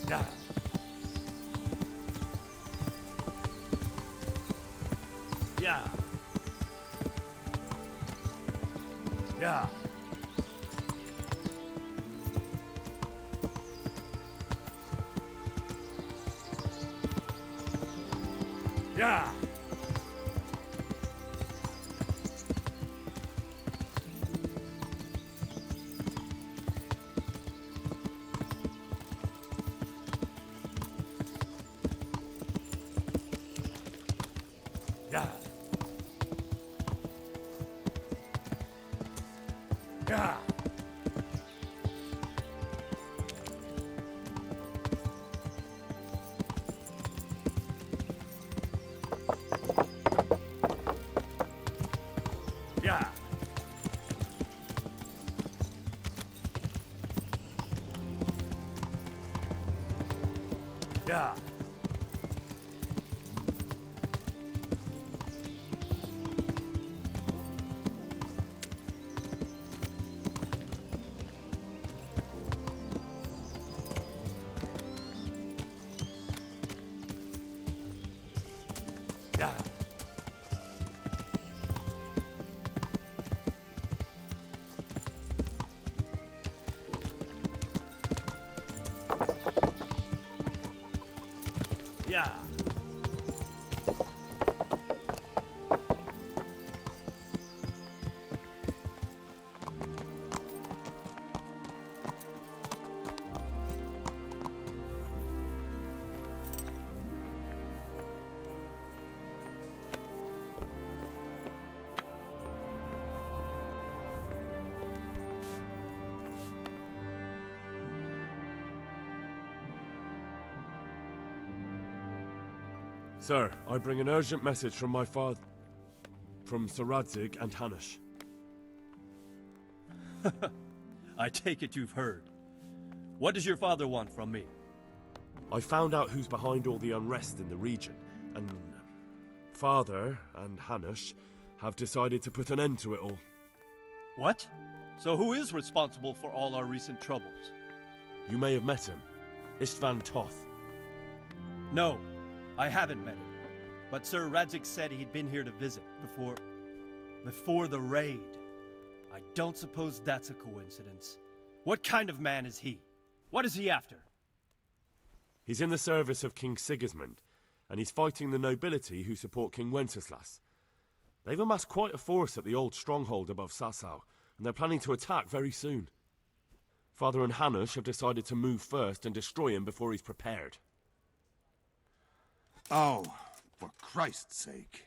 Yeah. Yeah. Yeah. Yeah. Yeah. Yeah. Yeah. Yeah. Yeah. Yeah. Sir, I bring an urgent message from my father, from Sir Radzig and Hanush. I take it you've heard. What does your father want from me? I found out who's behind all the unrest in the region, and Father and Hanush have decided to put an end to it all. What? So who is responsible for all our recent troubles? You may have met him, Istvan Toth. No, I haven't met him. But Sir Radzig said he'd been here to visit before the raid. I don't suppose that's a coincidence. What kind of man is he? What is he after? He's in the service of King Sigismund, and he's fighting the nobility who support King Wenceslas. They've amassed quite a force at the old stronghold above Sasau, and they're planning to attack very soon. Father and Hanush have decided to move first and destroy him before he's prepared. Oh, for Christ's sake.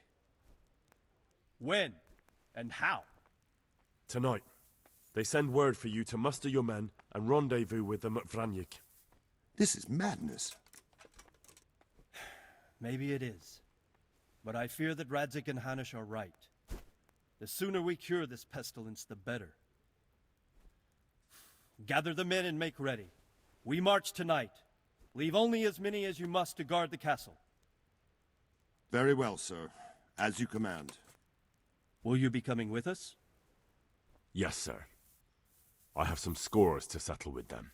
When? And how? Tonight, they send word for you to muster your men and rendezvous with them at Vranyik. This is madness. Maybe it is. But I fear that Radzig and Hanush are right. The sooner we cure this pestilence, the better. Gather the men and make ready. We march tonight. Leave only as many as you must to guard the castle. Very well, sir. As you command. Will you be coming with us? Yes, sir. I have some scores to settle with them.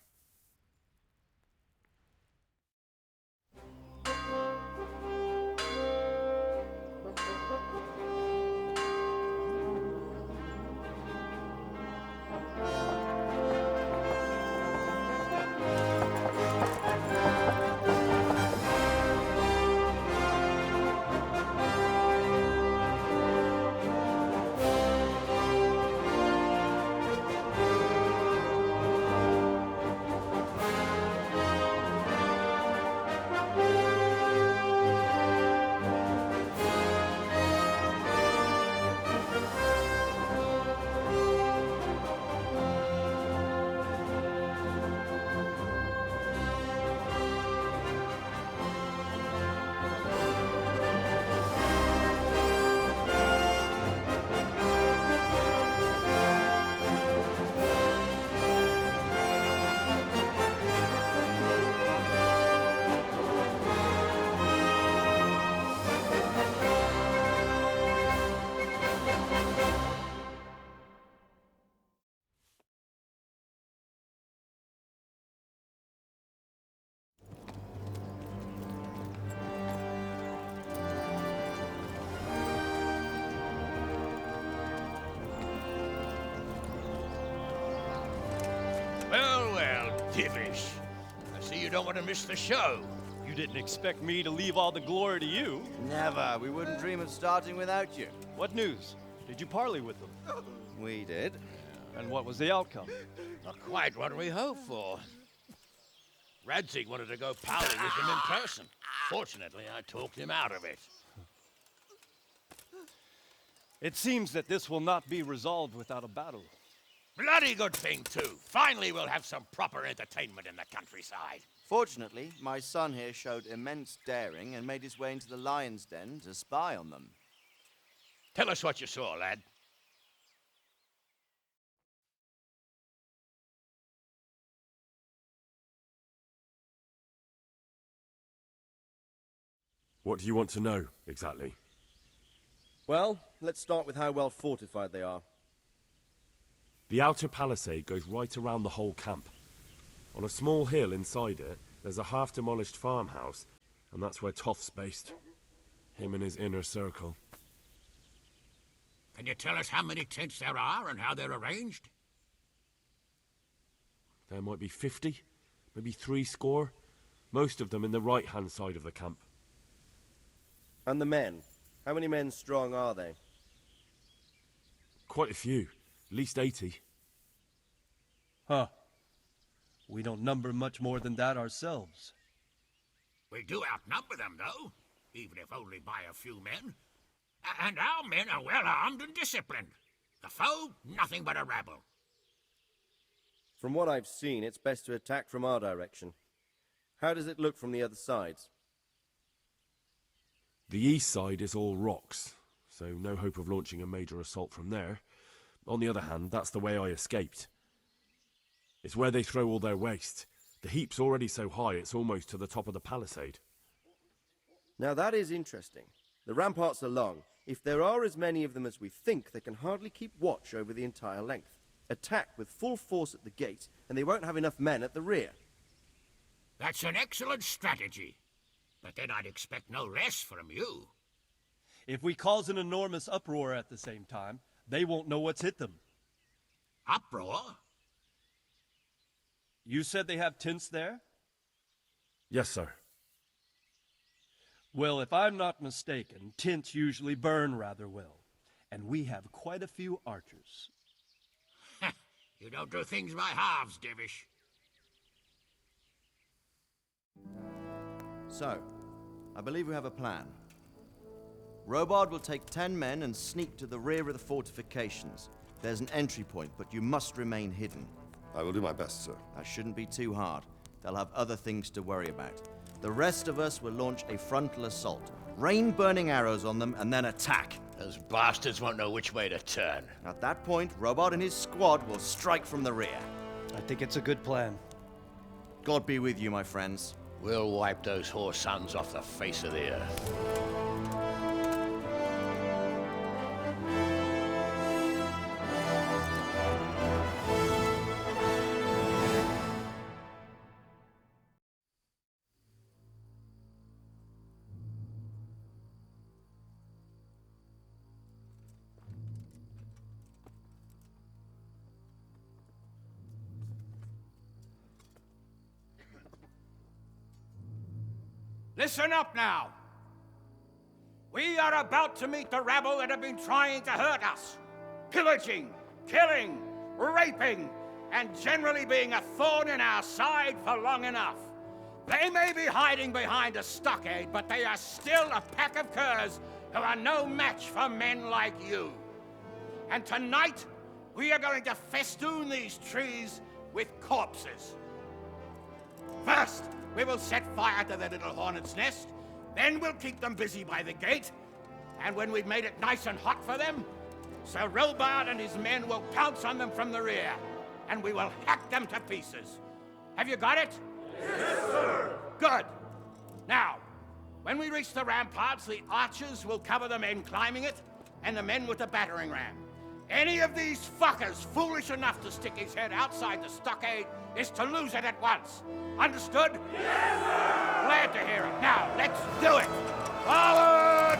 Divish. I see you don't want to miss the show. You didn't expect me to leave all the glory to you. Never. We wouldn't dream of starting without you. What news? Did you parley with them? We did. And what was the outcome? Not quite what we hoped for. Radzig wanted to go pally with him in person. Fortunately, I talked him out of it. It seems that this will not be resolved without a battle. Bloody good thing, too. Finally, we'll have some proper entertainment in the countryside. Fortunately, my son here showed immense daring and made his way into the lion's den to spy on them. Tell us what you saw, lad. What do you want to know, exactly? Well, let's start with how well fortified they are. The outer palisade goes right around the whole camp. On a small hill inside it, there's a half-demolished farmhouse, and that's where Toff's based. Him and his inner circle. Can you tell us how many tents there are and how they're arranged? There might be 50, maybe 60. Most of them in the right-hand side of the camp. And the men? How many men strong are they? Quite a few. At least 80. Huh. We don't number much more than that ourselves. We do outnumber them, though, even if only by a few men. And our men are well armed and disciplined. The foe, nothing but a rabble. From what I've seen, it's best to attack from our direction. How does it look from the other sides? The east side is all rocks, so no hope of launching a major assault from there. On the other hand, that's the way I escaped. It's where they throw all their waste. The heap's already so high it's almost to the top of the palisade. Now that is interesting. The ramparts are long. If there are as many of them as we think, they can hardly keep watch over the entire length. Attack with full force at the gate, and they won't have enough men at the rear. That's an excellent strategy. But then I'd expect no less from you. If we cause an enormous uproar at the same time, they won't know what's hit them. Uproar? You said they have tents there? Yes, sir. Well, if I'm not mistaken, tents usually burn rather well. And we have quite a few archers. You don't do things by halves, Divish. So, I believe we have a plan. Robard will take 10 men and sneak to the rear of the fortifications. There's an entry point, but you must remain hidden. I will do my best, sir. That shouldn't be too hard. They'll have other things to worry about. The rest of us will launch a frontal assault, rain burning arrows on them, and then attack. Those bastards won't know which way to turn. At that point, Robard and his squad will strike from the rear. I think it's a good plan. God be with you, my friends. We'll wipe those whore sons off the face of the earth. Listen up now. We are about to meet the rabble that have been trying to hurt us. Pillaging, killing, raping, and generally being a thorn in our side for long enough. They may be hiding behind a stockade, but they are still a pack of curs who are no match for men like you. And tonight, we are going to festoon these trees with corpses. First, we will set fire to their little hornet's nest. Then we'll keep them busy by the gate. And when we've made it nice and hot for them, Sir Robard and his men will pounce on them from the rear. And we will hack them to pieces. Have you got it? Yes, sir! Good. Now, when we reach the ramparts, the archers will cover the men climbing it, and the men with the battering ram. Any of these fuckers foolish enough to stick his head outside the stockade is to lose it at once. Understood? Yes, sir! Glad to hear it. Now, let's do it! Forward!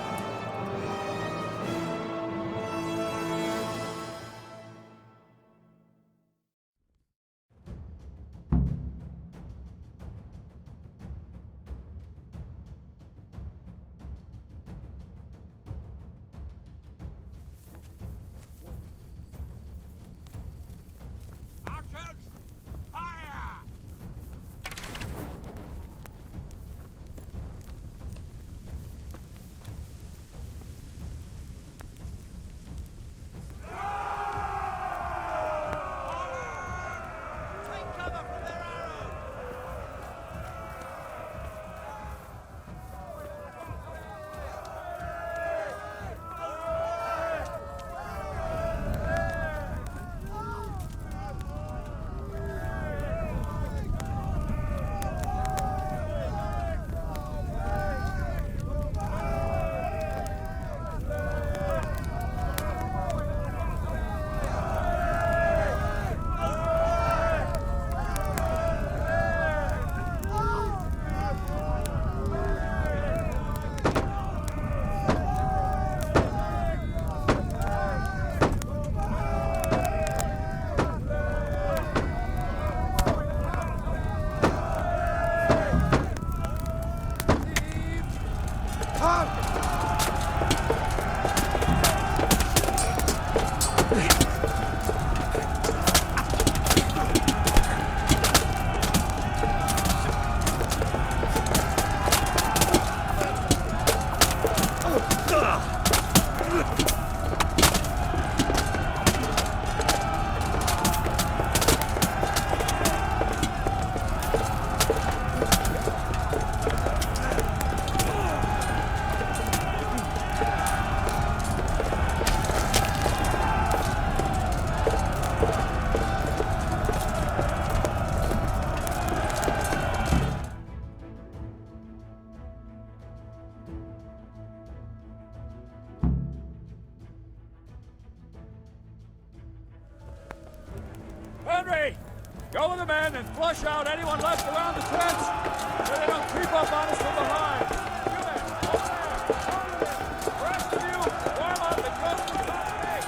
in and flush out anyone left around the tents so they don't creep up on us from behind. You men, over there, over there. The rest of you, warm up and go to the top gate.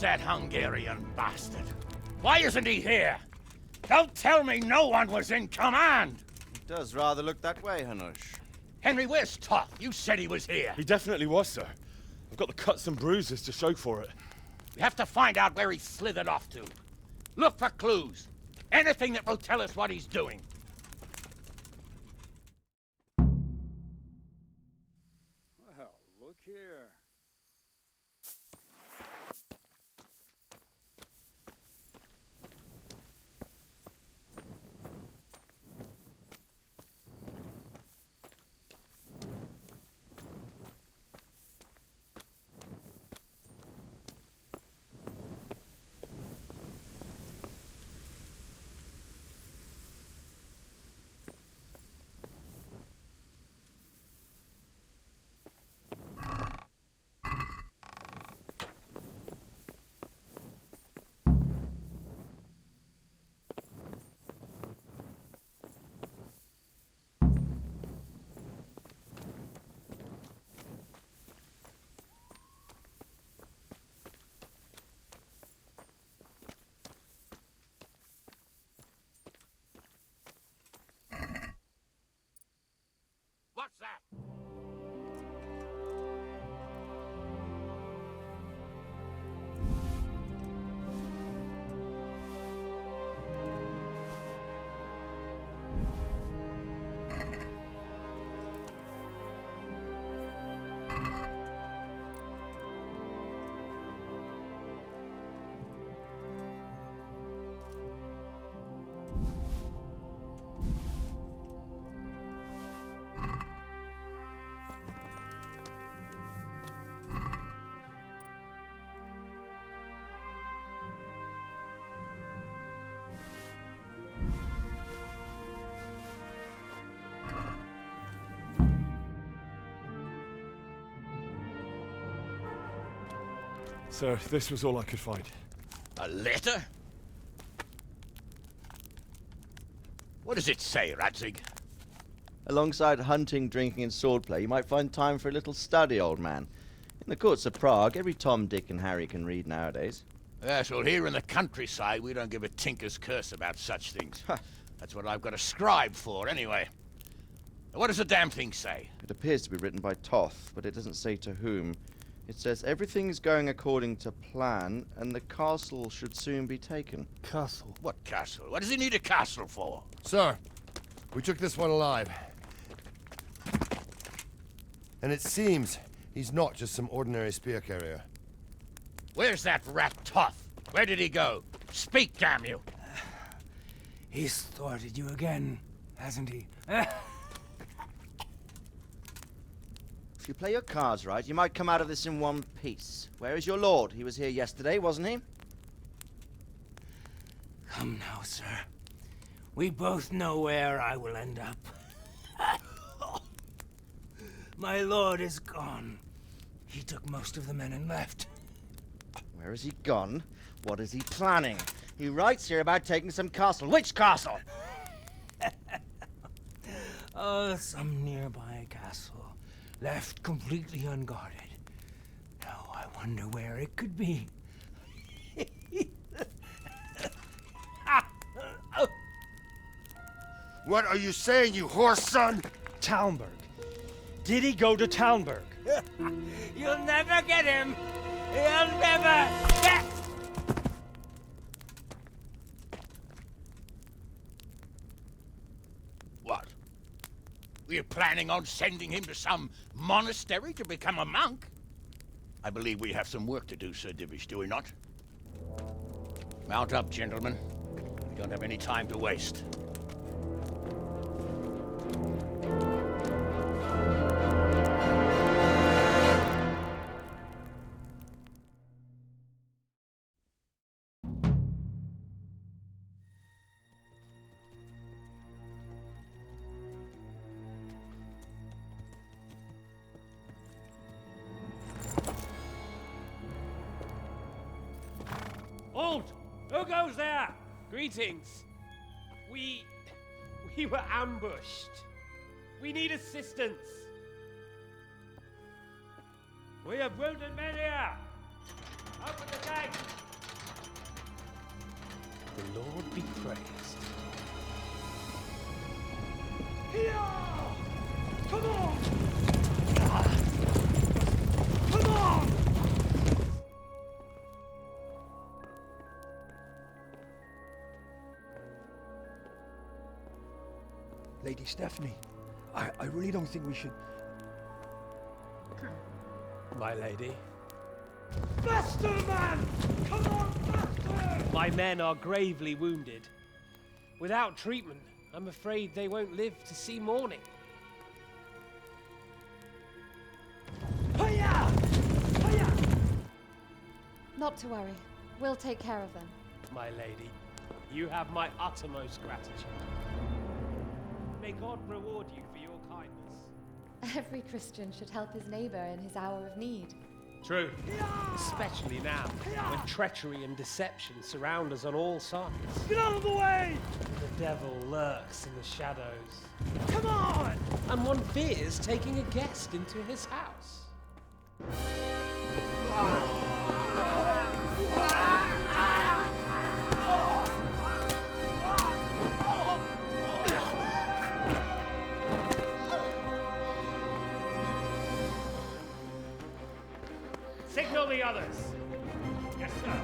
that Hungarian bastard? Why isn't he here? Don't tell me no one was in command! It does rather look that way, Hanush. Henry, where's Toth? You said he was here. He definitely was, sir. I've got the cuts and bruises to show for it. We have to find out where he slithered off to. Look for clues. Anything that will tell us what he's doing. Well, look here. What's that? Sir, this was all I could find. A letter? What does it say, Radzig? Alongside hunting, drinking, and swordplay, you might find time for a little study, old man. In the courts of Prague, every Tom, Dick, and Harry can read nowadays. Yes, well, here in the countryside, we don't give a tinker's curse about such things. That's what I've got a scribe for, anyway. What does the damn thing say? It appears to be written by Toth, but it doesn't say to whom. It says everything's going according to plan, and the castle should soon be taken. Castle. What castle? What does he need a castle for? Sir, we took this one alive. And it seems he's not just some ordinary spear carrier. Where's that rat Toth? Where did he go? Speak, damn you! He's thwarted you again, hasn't he? If you play your cards right, you might come out of this in one piece. Where is your lord? He was here yesterday, wasn't he? Come now, sir. We both know where I will end up. My lord is gone. He took most of the men and left. Where has he gone? What is he planning? He writes here about taking some castle. Which castle? Oh, some nearby castle. Left completely unguarded. Now I wonder where it could be. What are you saying, you horse son? Talmberg. Did he go to Talmberg? You'll never get him! You'll never get... What? Were you planning on sending him to some monastery to become a monk? I believe we have some work to do, Sir Divish, do we not? Mount up, gentlemen. We don't have any time to waste. Halt! Who goes there? Greetings. We were ambushed. We need assistance. We have wounded men here. Open the gate! The Lord be praised. Here! Come on! Come on! Lady Stephanie, I really don't think we should... My lady. Faster, man! Come on, faster! My men are gravely wounded. Without treatment, I'm afraid they won't live to see morning. Hiya! Hiya! Not to worry. We'll take care of them. My lady, you have my uttermost gratitude. May God reward you for your kindness. Every Christian should help his neighbor in his hour of need. True. Especially now, when treachery and deception surround us on all sides. Get out of the way! The devil lurks in the shadows. Come on! And one fears taking a guest into his house. Signal the others. Yes, sir.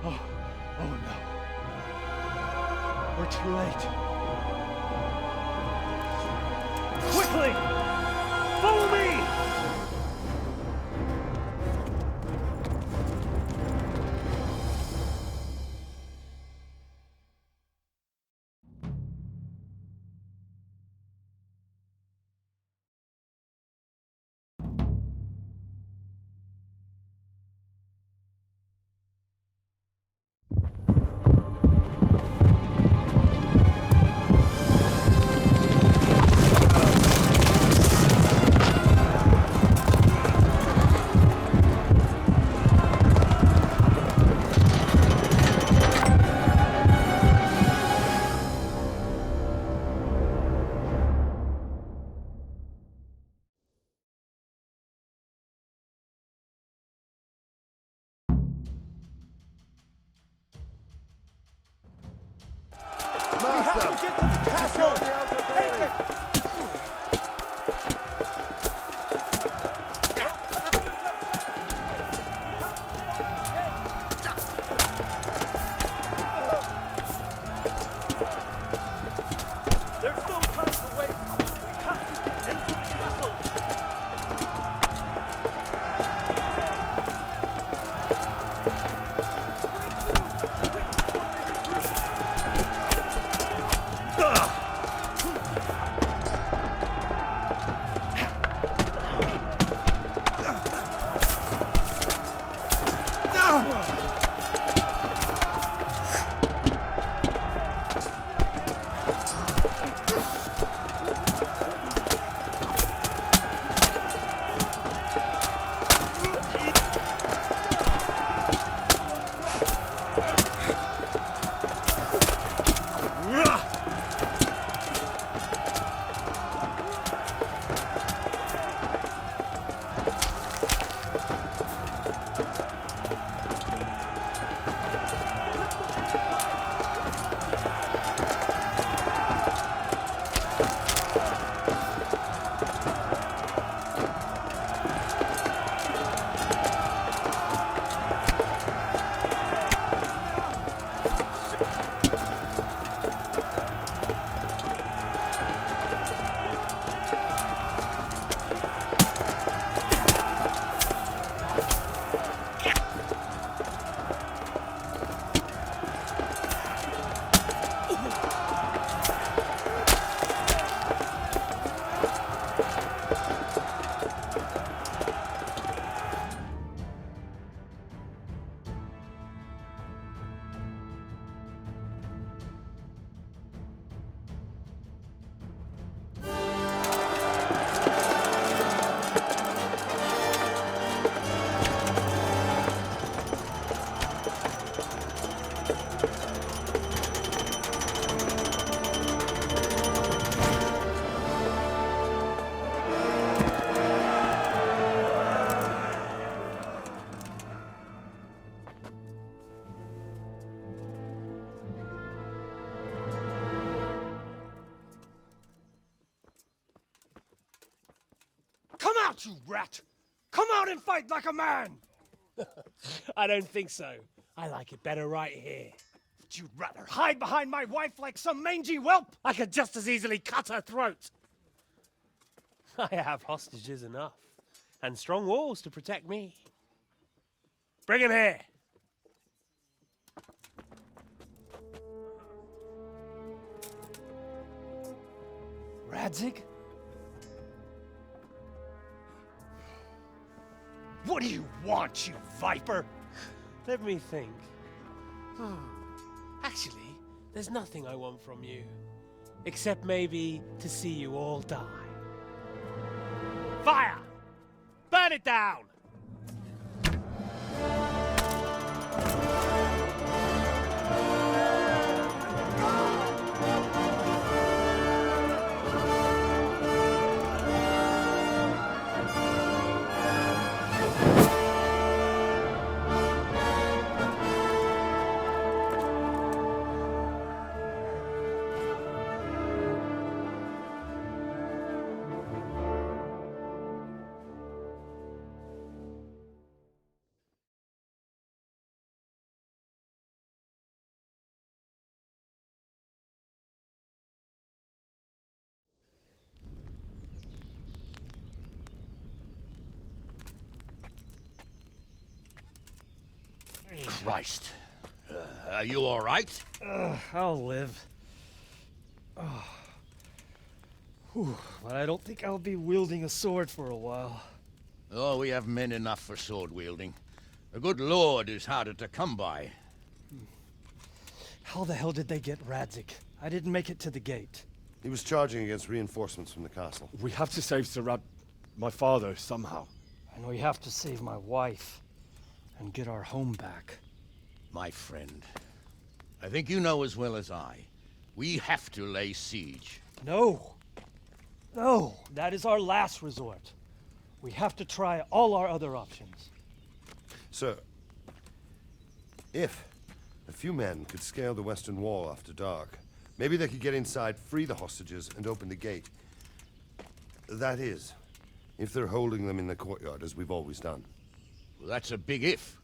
Oh no. We're too late. Quickly! Follow me! not, you rat! Come out and fight like a man! I don't think so. I like it better right here. But you'd rather hide behind my wife like some mangy whelp! I could just as easily cut her throat. I have hostages enough, and strong walls to protect me. Bring him here. Radzig? What do you want, you viper? Let me think. Actually, there's nothing I want from you. Except maybe to see you all die. Fire! Burn it down! Christ. Are you all right? I'll live. Whew, but I don't think I'll be wielding a sword for a while. Oh, we have men enough for sword wielding. The good lord is harder to come by. How the hell did they get Radzig? I didn't make it to the gate. He was charging against reinforcements from the castle. We have to save Sir my father, somehow. And we have to save my wife. And get our home back. My friend, I think you know as well as I. We have to lay siege. No. No, that is our last resort. We have to try all our other options. Sir, if a few men could scale the western wall after dark, maybe they could get inside, free the hostages, and open the gate. That is, if they're holding them in the courtyard, as we've always done. Well, that's a big if.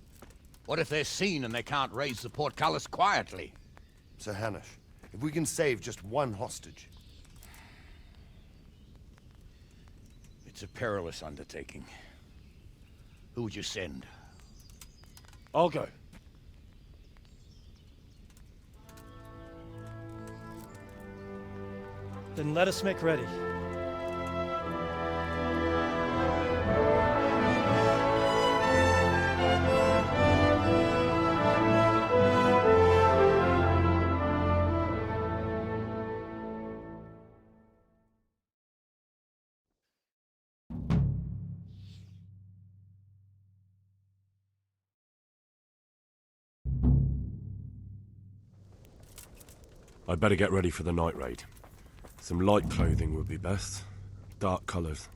What if they're seen and they can't raise the portcullis quietly? Sir Hanush, if we can save just one hostage... It's a perilous undertaking. Who would you send? I'll go. Then let us make ready. I'd better get ready for the night raid. Some light clothing would be best. Dark colours.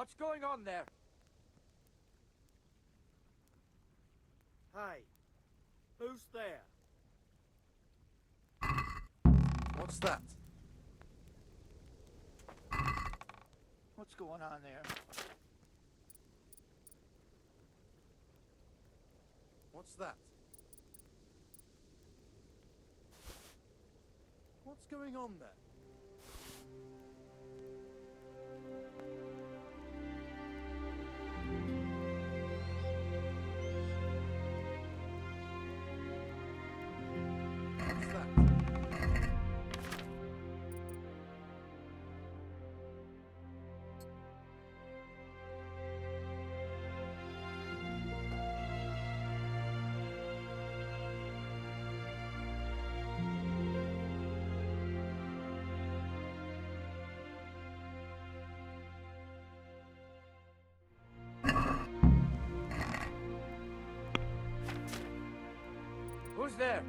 What's going on there? Hey, who's there? What's that? What's going on there? What's that? What's going on there? What's that? Who's there?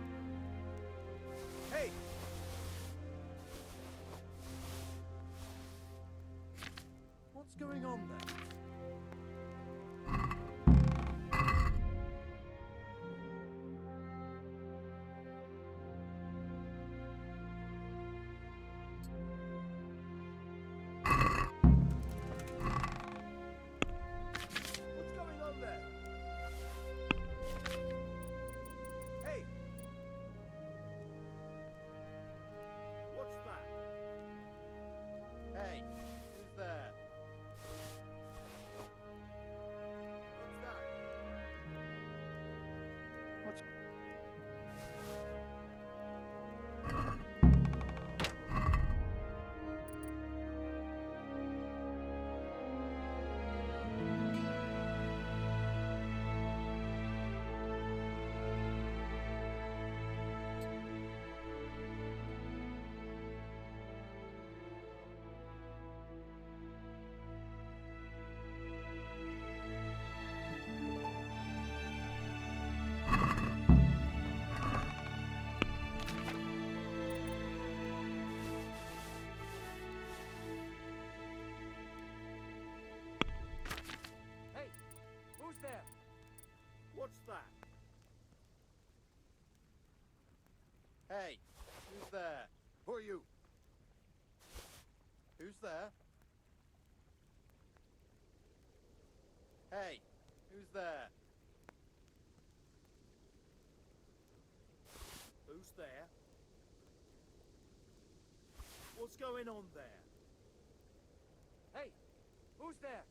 Hey! What's going on there? What's going on there? Hey! What's that? Hey, who's there? What's that? What's... Hey, who's there? What's that? Hey, who's there? Who are you? Who's there? Hey, who's there? Who's there? What's going on there? Hey, who's there?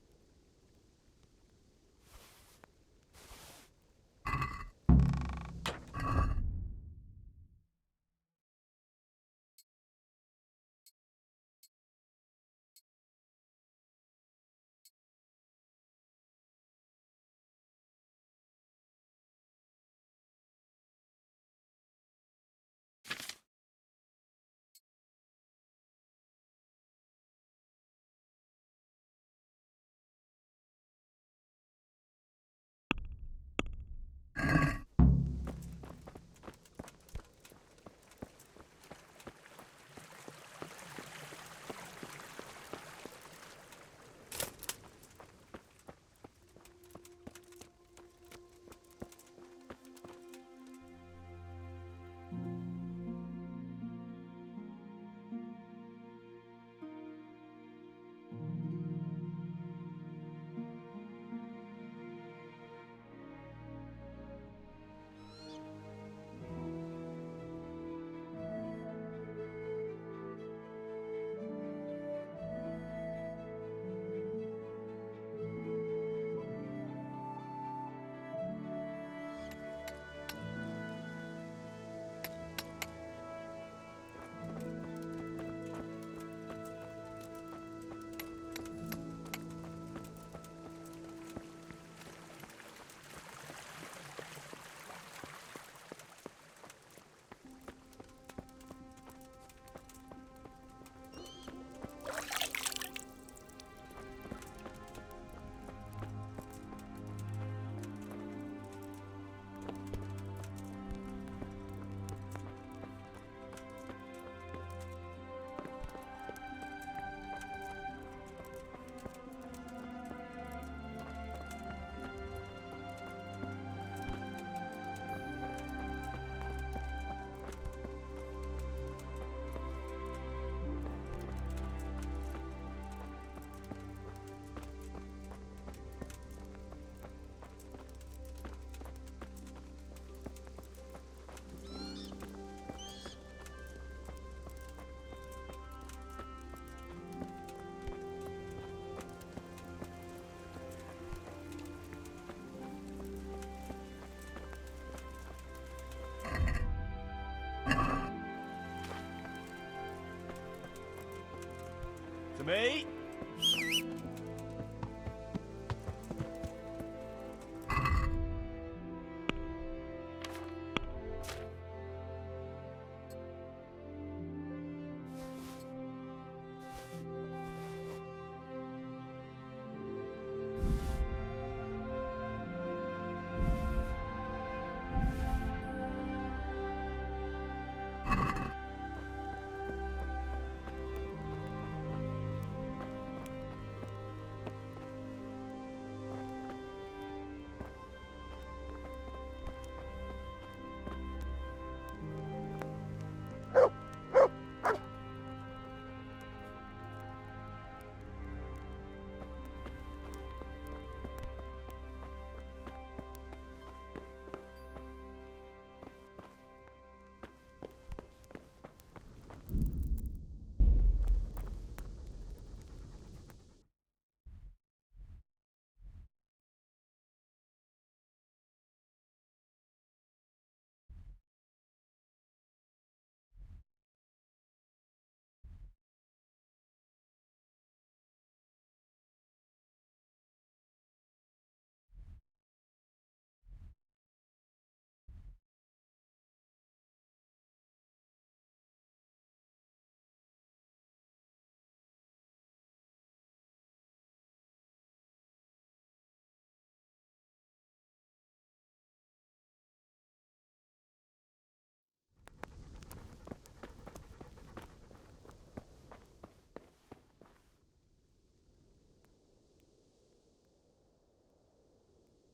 to me.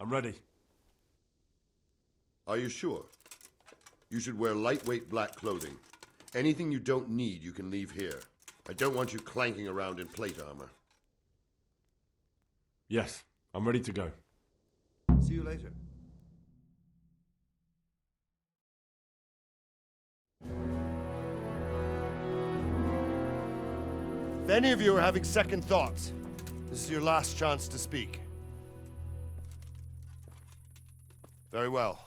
I'm ready. Are you sure? You should wear lightweight black clothing. Anything you don't need, you can leave here. I don't want you clanking around in plate armor. Yes, I'm ready to go. See you later. If any of you are having second thoughts, this is your last chance to speak. Very well.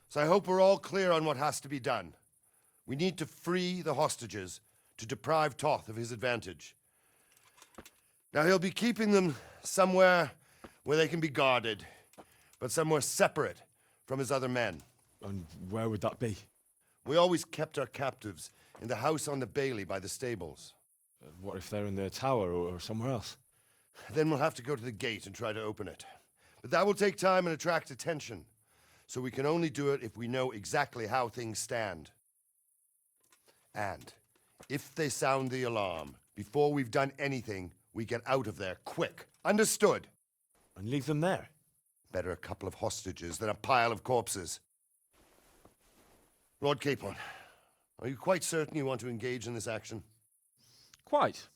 So I hope we're all clear on what has to be done. We need to free the hostages to deprive Toth of his advantage. Now he'll be keeping them somewhere where they can be guarded, but somewhere separate from his other men. And where would that be? We always kept our captives in the house on the Bailey by the stables. What if they're in their tower or somewhere else? Then we'll have to go to the gate and try to open it. But that will take time and attract attention. So we can only do it if we know exactly how things stand. And if they sound the alarm, before we've done anything, we get out of there quick. Understood? And leave them there? Better a couple of hostages than a pile of corpses. Lord Capon, are you quite certain you want to engage in this action? Quite.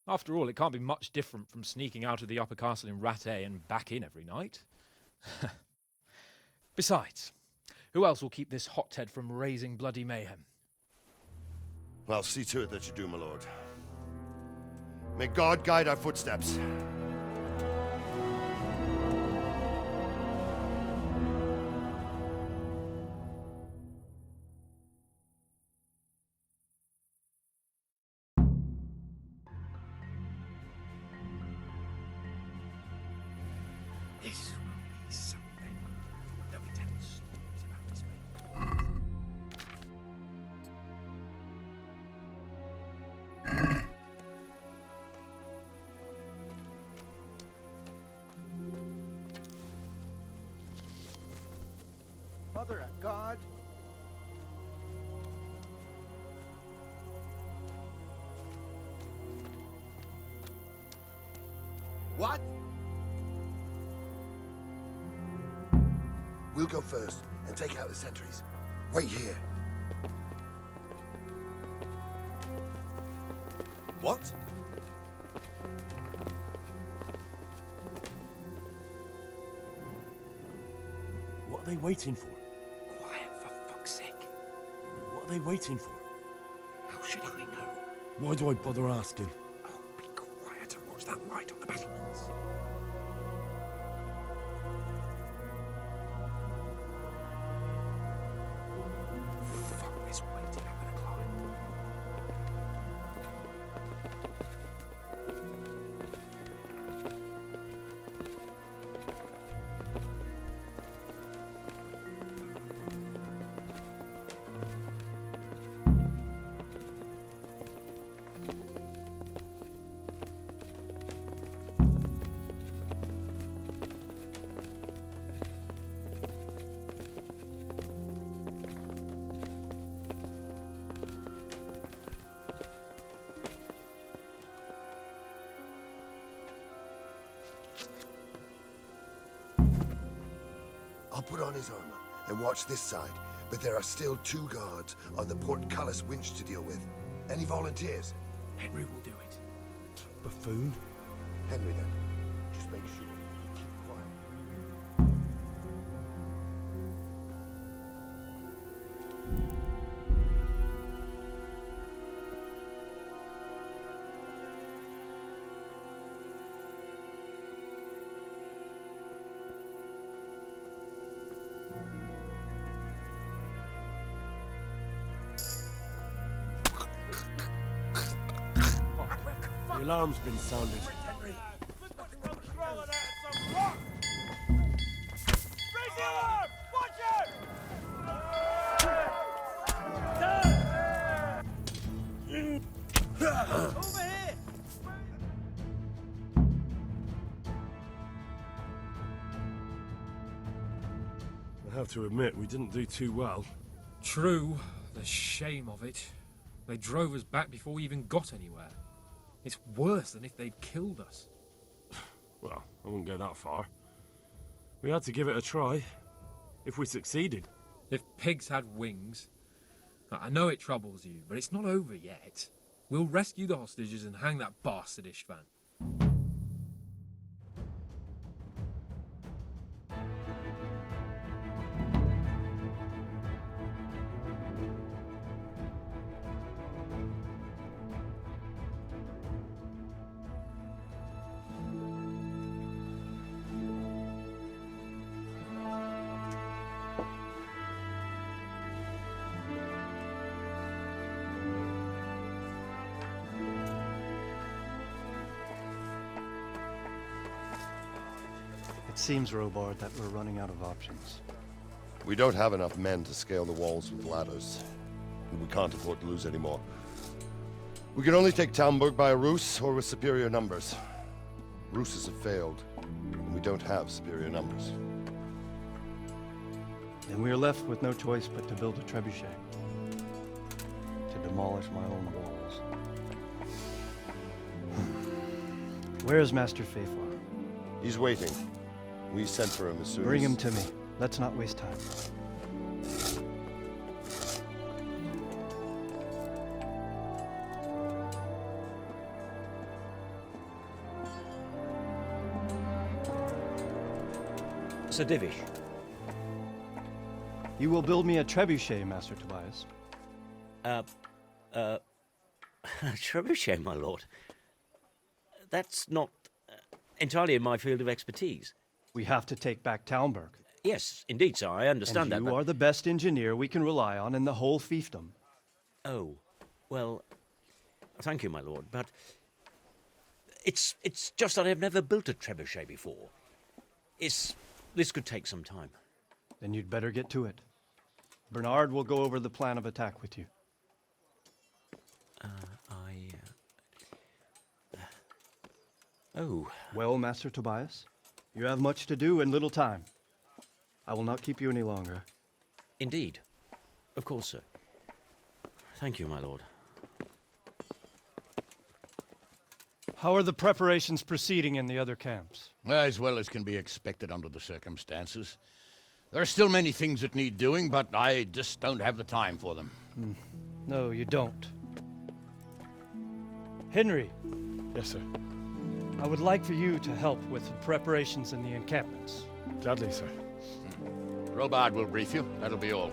After all, it can't be much different from sneaking out of the upper castle in Rattay and back in every night. Besides, who else will keep this hothead from raising bloody mayhem? Well, see to it that you do, my lord. May God guide our footsteps. This will be something. They'll be telling stories about this Mother of God. What? We'll go first and take out the sentries. Wait here. What? What are they waiting for? Quiet, for fuck's sake. What are they waiting for? How should I know? Why do I bother asking? Oh, be quiet and watch that light on the battlements. Fuck this waiting, I'm gonna climb. put on his armor and watch this side, but there are still 2 guards on the portcullis winch to deal with. Any volunteers? Henry will do it. Buffoon. Henry, then. Just make sure you keep quiet. The alarm's been sounded. I have to admit, we didn't do too well. True, the shame of it. They drove us back before we even got anywhere. It's worse than if they'd killed us. Well, I wouldn't go that far. We had to give it a try. If we succeeded. If pigs had wings... I know it troubles you, but it's not over yet. We'll rescue the hostages and hang that bastard Istvan. It seems, Robard, that we're running out of options. We don't have enough men to scale the walls with ladders, and we can't afford to lose any more. We can only take Talmberg by a ruse or with superior numbers. Ruses have failed, and we don't have superior numbers. Then we are left with no choice but to build a trebuchet. To demolish my own walls. Where is Master Fafar? He's waiting. We sent for him as soon Bring as... him to me. Let's not waste time. Sir Divish. You will build me a trebuchet, Master Tobias. Trebuchet, my lord. That's not entirely in my field of expertise. We have to take back Talmberg. Yes, indeed, sir. I understand and that. You are the best engineer we can rely on in the whole fiefdom. Oh, well, thank you, my lord, but it's just that I've never built a trebuchet before. This could take some time. Then you'd better get to it. Bernard will go over the plan of attack with you. Oh. Well, Master Tobias, you have much to do and little time. I will not keep you any longer. Indeed. Of course, sir. Thank you, my lord. How are the preparations proceeding in the other camps? As well as can be expected under the circumstances. There are still many things that need doing, but I just don't have the time for them. No, you don't. Henry. Yes, sir. I would like for you to help with the preparations in the encampments. Gladly, sir. Robard will brief you. That'll be all.